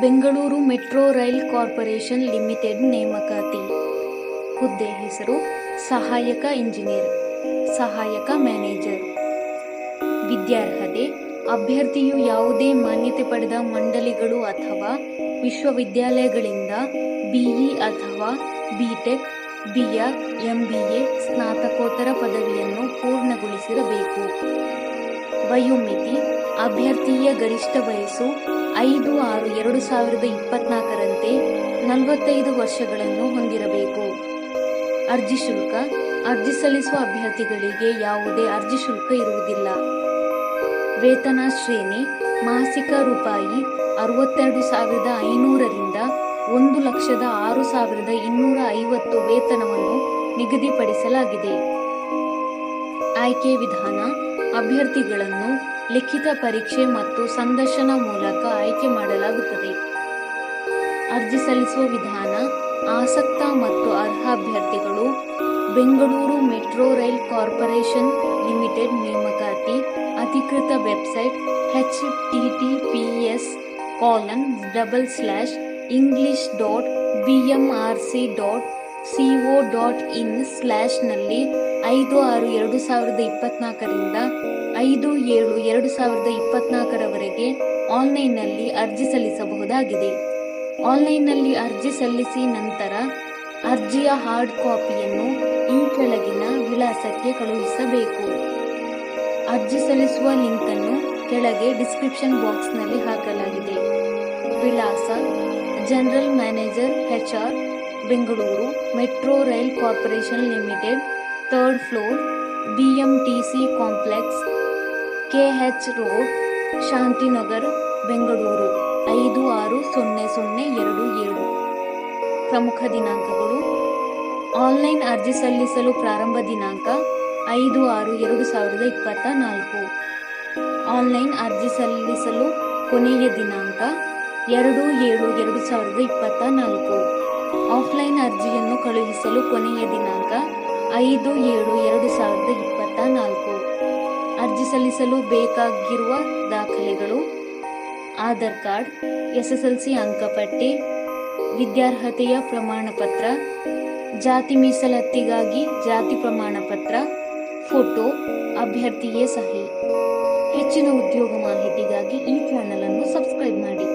Bengaluru metro rail corporation limited ನೇಮಕಾತಿ. ಹುದ್ದೆ ಹೆಸರು ಸಹಾಯಕ ಇಂಜಿನಿಯರ್, ಸಹಾಯಕ ಮ್ಯಾನೇಜರ್. ವಿದ್ಯಾರ್ಹತೆ: ಅಭ್ಯರ್ಥಿಯು ಯಾವುದೇ ಮಾನ್ಯತೆ ಪಡೆದ ಮಂಡಳಿಗಳು ಅಥವಾ ವಿಶ್ವವಿದ್ಯಾಲಯಗಳಿಂದ ಬಿಇ ಅಥವಾ ಬಿಟೆಕ್, ಬಿಆರ್, ಎಂಬಿಎ ಸ್ನಾತಕೋತ್ತರ ಪದವಿಯನ್ನು ಪೂರ್ಣಗೊಳಿಸಿರಬೇಕು. ವಯೋಮಿತಿ: ಅಭ್ಯರ್ಥಿಯ ಗರಿಷ್ಠ ವಯಸ್ಸು 5/6/2024ರಂತೆ 45 ವರ್ಷಗಳನ್ನು ಹೊಂದಿರಬೇಕು. ಅರ್ಜಿ ಶುಲ್ಕ: ಅರ್ಜಿ ಸಲ್ಲಿಸುವ ಅಭ್ಯರ್ಥಿಗಳಿಗೆ ಯಾವುದೇ ಅರ್ಜಿ ಶುಲ್ಕ ಇರುವುದಿಲ್ಲ. ವೇತನ ಶ್ರೇಣಿ: ಮಾಸಿಕ ರೂಪಾಯಿ 62,500ರಿಂದ 1,06,250 ವೇತನವನ್ನು ನಿಗದಿಪಡಿಸಲಾಗಿದೆ. ಆಯ್ಕೆ ವಿಧಾನ: ಅಭ್ಯರ್ಥಿಗಳನ್ನು ಲಿಖಿತ ಪರೀಕ್ಷೆ ಮತ್ತು ಸಂದರ್ಶನ ಮೂಲಕ ಆಯ್ಕೆ ಮಾಡಲಾಗುತ್ತದೆ. ಅರ್ಜಿ ಸಲ್ಲಿಸುವ ವಿಧಾನ: ಆಸಕ್ತ ಮತ್ತು ಅರ್ಹ ಅಭ್ಯರ್ಥಿಗಳು Bengaluru metro rail corporation limited ನೇಮಕಾತಿ ಅಧಿಕೃತ ವೆಬ್ಸೈಟ್ https://english.bmrc.co.in/ ನಲ್ಲಿ 5/6/2024ರಿಂದ 5/7/2024ರವರೆಗೆ ಆನ್ಲೈನ್ನಲ್ಲಿ ಅರ್ಜಿ ಸಲ್ಲಿಸಬಹುದಾಗಿದೆ. ಆನ್ಲೈನ್ನಲ್ಲಿ ಅರ್ಜಿ ಸಲ್ಲಿಸಿ ನಂತರ ಅರ್ಜಿಯ ಹಾರ್ಡ್ ಕಾಪಿಯನ್ನು ಈ ಕೆಳಗಿನ ವಿಳಾಸಕ್ಕೆ ಕಳುಹಿಸಬೇಕು. ಅರ್ಜಿ ಸಲ್ಲಿಸುವ ಲಿಂಕನ್ನು ಕೆಳಗೆ ಡಿಸ್ಕ್ರಿಪ್ಷನ್ ಬಾಕ್ಸ್ನಲ್ಲಿ ಹಾಕಲಾಗಿದೆ. ವಿಳಾಸ: general manager HR, Bengaluru metro rail corporation limited, 3rd floor, BMTC complex, KH road, Shantinagar, Bengaluru 560027. ಪ್ರಮುಖ ದಿನಾಂಕಗಳು: ಆನ್ಲೈನ್ ಅರ್ಜಿ ಸಲ್ಲಿಸಲು ಪ್ರಾರಂಭ ದಿನಾಂಕ 5/6/2024. ಆನ್ಲೈನ್ ಅರ್ಜಿ ಸಲ್ಲಿಸಲು ಕೊನೆಯ ದಿನಾಂಕ 2/7/2024. ಆಫ್ಲೈನ್ ಅರ್ಜಿಯನ್ನು ಕಳುಹಿಸಲು ಕೊನೆಯ ದಿನಾಂಕ 5/7/2024. ಅರ್ಜಿ ಸಲ್ಲಿಸಲು ಬೇಕಾಗಿರುವ ದಾಖಲೆಗಳು: ಆಧಾರ್ ಕಾರ್ಡ್, SSLC ಅಂಕಪಟ್ಟಿ, ವಿದ್ಯಾರ್ಹತೆಯ ಪ್ರಮಾಣಪತ್ರ, ಜಾತಿ ಮೀಸಲಾತಿಗಾಗಿ ಜಾತಿ ಪ್ರಮಾಣಪತ್ರ, ಫೋಟೋ, ಅಭ್ಯರ್ಥಿಯ ಸಹಿ. ಹೆಚ್ಚಿನ ಉದ್ಯೋಗ ಮಾಹಿತಿಗಾಗಿ ಈ ಚಾನಲ್ ಅನ್ನು ಸಬ್ಸ್ಕ್ರೈಬ್ ಮಾಡಿ.